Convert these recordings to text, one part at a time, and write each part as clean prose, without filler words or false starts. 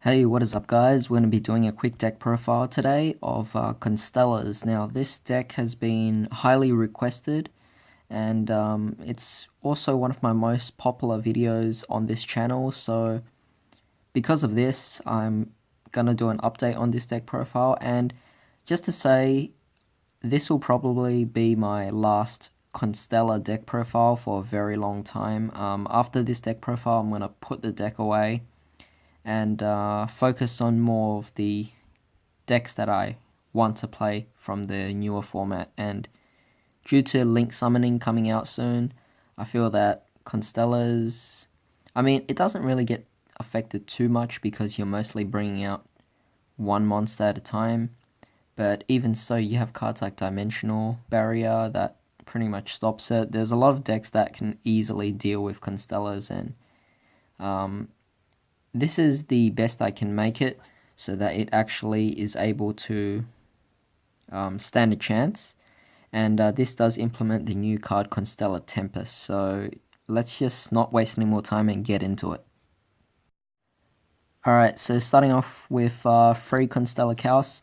Hey, what is up guys? We're going to be doing a quick deck profile today of Constellars. Now this deck has been highly requested and it's also one of my most popular videos on this channel, so because of this I'm going to do an update on this deck profile. And just to say, this will probably be my last Constellar deck profile for a very long time. After this deck profile I'm going to put the deck away and focus on more of the decks that I want to play from the newer format. And due to link summoning coming out soon, I feel that Constellars, it doesn't really get affected too much because you're mostly bringing out one monster at a time. But even so, you have cards like Dimensional Barrier that pretty much stops it. There's a lot of decks that can easily deal with Constellars, and this is the best I can make it so that it actually is able to stand a chance. And this does implement the new card Constellar Tempest. So let's just not waste any more time and get into it. Alright, so starting off with free Constellar Chaos.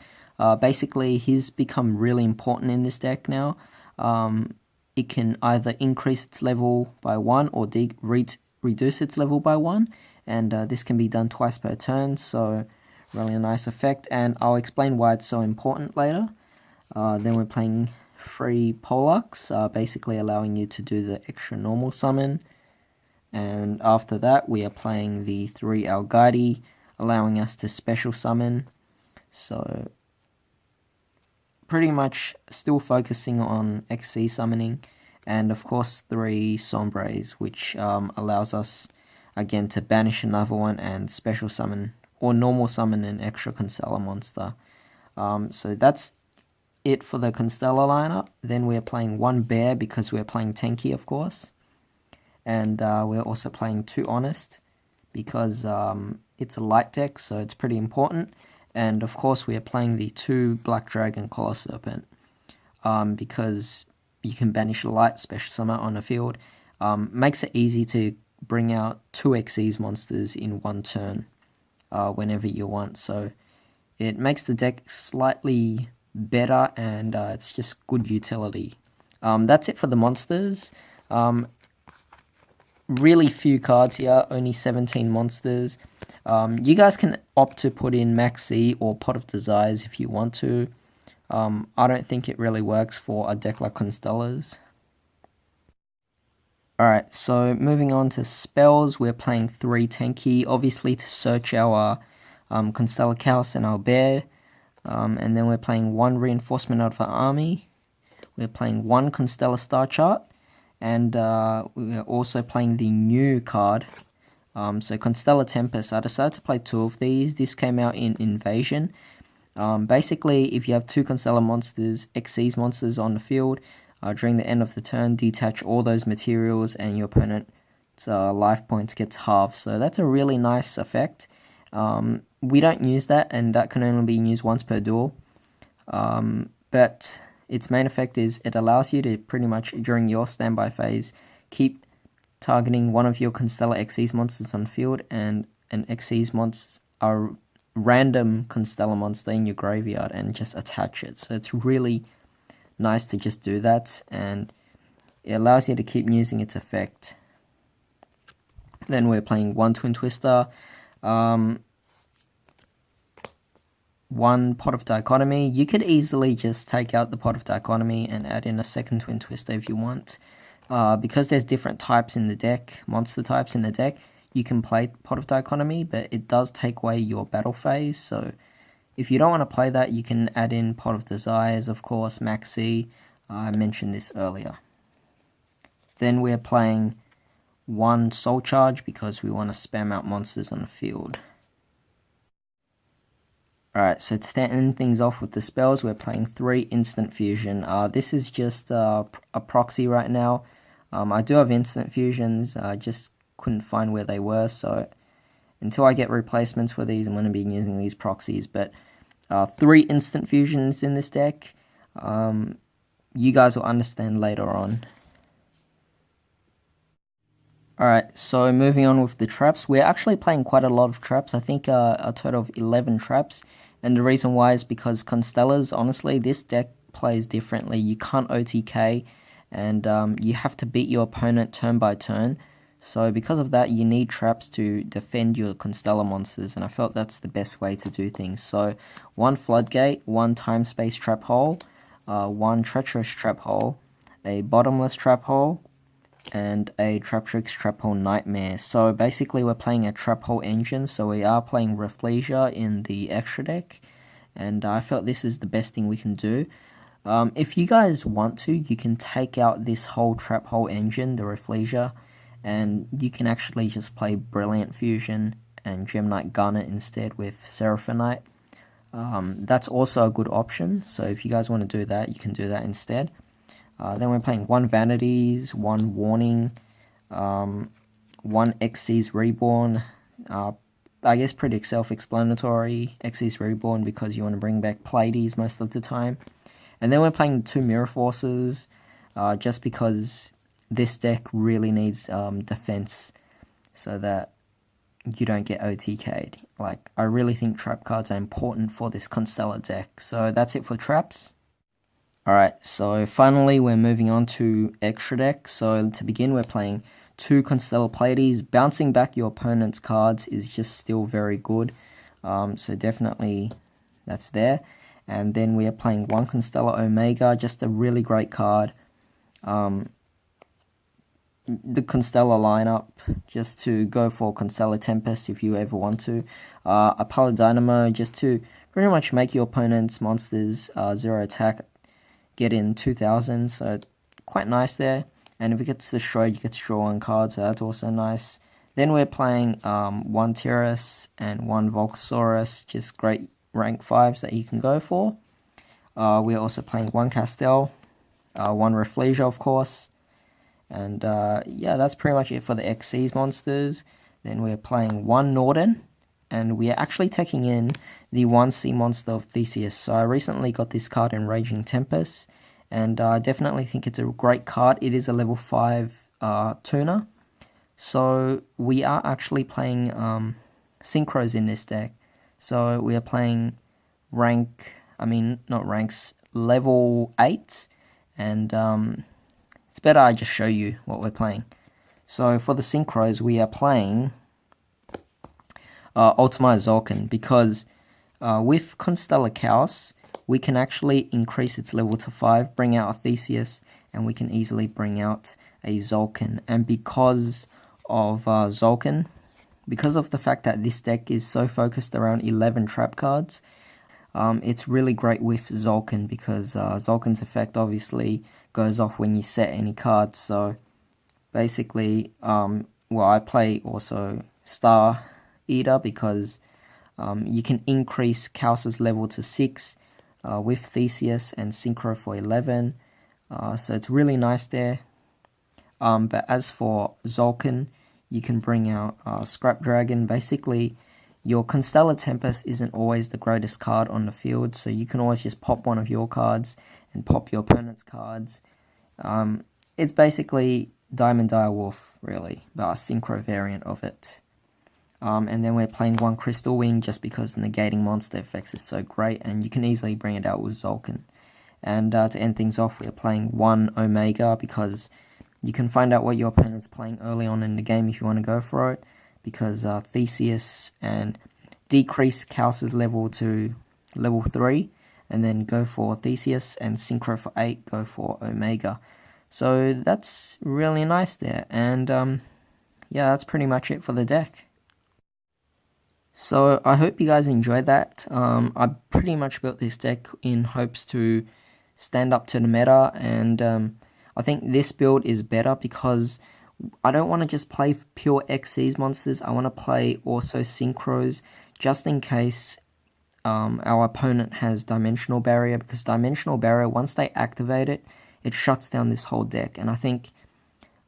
Basically, he's become really important in this deck now. It can either increase its level by 1 or reduce its level by 1. And this can be done twice per turn, so really a nice effect, and I'll explain why it's so important later. Then we're playing free Pollux, basically allowing you to do the extra normal summon. And after that we are playing the 3 Algaidi, allowing us to special summon. So pretty much still focusing on XC summoning, and of course 3 Sombres, which allows us again to banish another one and special summon or normal summon an extra Constellar monster. So that's it for the Constellar lineup. Then we're playing 1 Bear because we're playing Tenki, of course. And we're also playing 2 Honest because it's a light deck, so it's pretty important. And of course we are playing the 2 Black Dragon Collar Serpent because you can banish a light special summon on the field. Makes it easy to bring out 2 Xyz monsters in one turn whenever you want. So it makes the deck slightly better, and it's just good utility. That's it for the monsters. Really few cards here, only 17 monsters. You guys can opt to put in Max C or Pot of Desires if you want to. I don't think it really works for a deck like Constellars. Alright, so moving on to spells, we're playing 3 Tenki, obviously to search our Constellar Chaos and our Bear. And then we're playing 1 Reinforcement of our Army. We're playing 1 Constellar Star Chart. And we're also playing the new card. So Constellar Tempest. I decided to play 2 of these. This came out in Invasion. Basically, if you have 2 Constellar monsters, Xyz monsters on the field, during the end of the turn, detach all those materials and your opponent's life points gets halved. So that's a really nice effect. We don't use that, and that can only be used once per duel. But its main effect is it allows you to pretty much, during your standby phase, keep targeting one of your Constellar Xyz monsters on the field, and an Xyz monster, a random Constellar monster in your graveyard, and just attach it. So it's really nice to just do that, and it allows you to keep using its effect. Then we're playing 1 Twin Twister, 1 Pot of Dichotomy. You could easily just take out the Pot of Dichotomy and add in a 2nd Twin Twister if you want. Because there's different types in the deck, monster types in the deck, you can play Pot of Dichotomy, but it does take away your battle phase. So if you don't want to play that, you can add in Pot of Desires, of course, Max C. I mentioned this earlier. Then we're playing 1 Soul Charge because we want to spam out monsters on the field. Alright, so to end things off with the spells, we're playing 3 Instant Fusion. This is just a proxy right now. I do have Instant Fusions, I just couldn't find where they were, so until I get replacements for these, I'm going to be using these proxies. But 3 Instant Fusions in this deck. You guys will understand later on. Alright, so moving on with the traps, we're actually playing quite a lot of traps. I think a total of 11 traps, and the reason why is because Constellars, honestly, this deck plays differently. You can't OTK, and you have to beat your opponent turn by turn. So because of that, you need traps to defend your Constellar monsters, and I felt that's the best way to do things. So one Floodgate, one Time Space Trap Hole, one Treacherous Trap Hole, a Bottomless Trap Hole, and a Traptrix Trap Hole Nightmare. So basically we're playing a Trap Hole engine, so we are playing Rafflesia in the extra deck, and I felt this is the best thing we can do. If you guys want to, you can take out this whole Trap Hole engine, the Rafflesia, and you can actually just play Brilliant Fusion and Gem Knight Garnet instead with Seraphonite. That's also a good option, so if you guys want to do that, you can do that instead. Then we're playing one Vanities, one Warning, one Xyz Reborn. I guess pretty self-explanatory, Xyz Reborn, because you want to bring back Pleiades most of the time. And then we're playing two Mirror Forces, just because this deck really needs defense so that you don't get OTK'd. Like, I really think trap cards are important for this Constellar deck. So that's it for traps. Alright, so finally we're moving on to extra deck. So to begin, we're playing two Constellar Pleiades. Bouncing back your opponent's cards is just still very good. So definitely that's there. And then we are playing one Constellar Omega, just a really great card. The Constellar lineup, just to go for Constellar Tempest if you ever want to. A Paladynamo, just to pretty much make your opponent's monsters 0 attack, get in 2000, so quite nice there. And if it gets destroyed, you get to draw one card, so that's also nice. Then we're playing one Tyrus and one Volcasaurus, just great rank 5s that you can go for. We're also playing one Castell, one Rafflesia, of course. And yeah, that's pretty much it for the Xyz monsters. Then we're playing one Norden, and we are actually taking in the 1C monster of Theseus. So I recently got this card in Raging Tempest, and I definitely think it's a great card. It is a level 5 tuner. So we are actually playing Synchros in this deck. So we are playing level 8, and it's better I just show you what we're playing. So for the Synchros, we are playing Ultimate Tzolkin, because with Constellar Chaos, we can actually increase its level to 5, bring out a Theseus, and we can easily bring out a Tzolkin. And because of Tzolkin, because of the fact that this deck is so focused around 11 trap cards, it's really great with Tzolkin, because Tzolkin's effect obviously goes off when you set any cards. So basically, I play also Star Eater, because you can increase Chaos's level to 6 with Theseus and Synchro for 11. So it's really nice there. But as for Tzolkin, you can bring out Scrap Dragon. Basically, your Constellar Tempest isn't always the greatest card on the field, so you can always just pop one of your cards and pop your opponent's cards. It's basically Diamond Dire Wolf, really, but a synchro variant of it. And then we're playing one Crystal Wing, just because negating monster effects is so great, and you can easily bring it out with Tzolkin. And to end things off, we're playing one Omega, because you can find out what your opponent's playing early on in the game if you want to go for it, because Theseus and decrease Chaos's level to level 3, and then go for Theseus, and Synchro for 8, go for Omega. So that's really nice there, and yeah, that's pretty much it for the deck. So I hope you guys enjoyed that. I pretty much built this deck in hopes to stand up to the meta, and I think this build is better because I don't want to just play pure Xyz monsters. I want to play also Synchros, just in case our opponent has Dimensional Barrier, because Dimensional Barrier, once they activate it, it shuts down this whole deck. And I think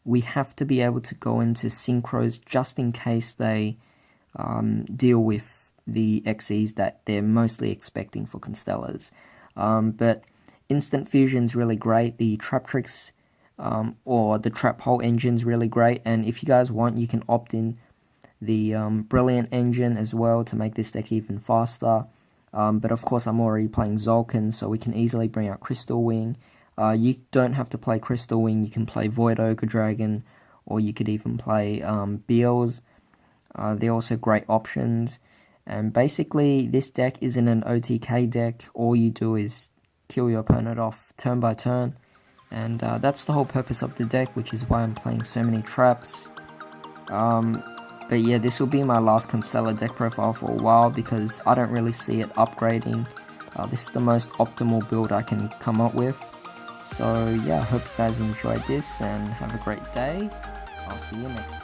we have to be able to go into Synchros just in case they deal with the Xyz that they're mostly expecting for Constellars. But Instant Fusion's really great. The Traptrix or the trap hole engine's really great. And if you guys want, you can opt in the brilliant engine as well to make this deck even faster. But of course, I'm already playing Tzolkin, so we can easily bring out Crystal Wing. You don't have to play Crystal Wing, you can play Void Ogre Dragon, or you could even play Beals. They're also great options. And basically, this deck isn't an OTK deck. All you do is kill your opponent off turn by turn. And that's the whole purpose of the deck, which is why I'm playing so many traps. But yeah, this will be my last Constellar deck profile for a while because I don't really see it upgrading. This is the most optimal build I can come up with. So yeah, I hope you guys enjoyed this and have a great day. I'll see you next time.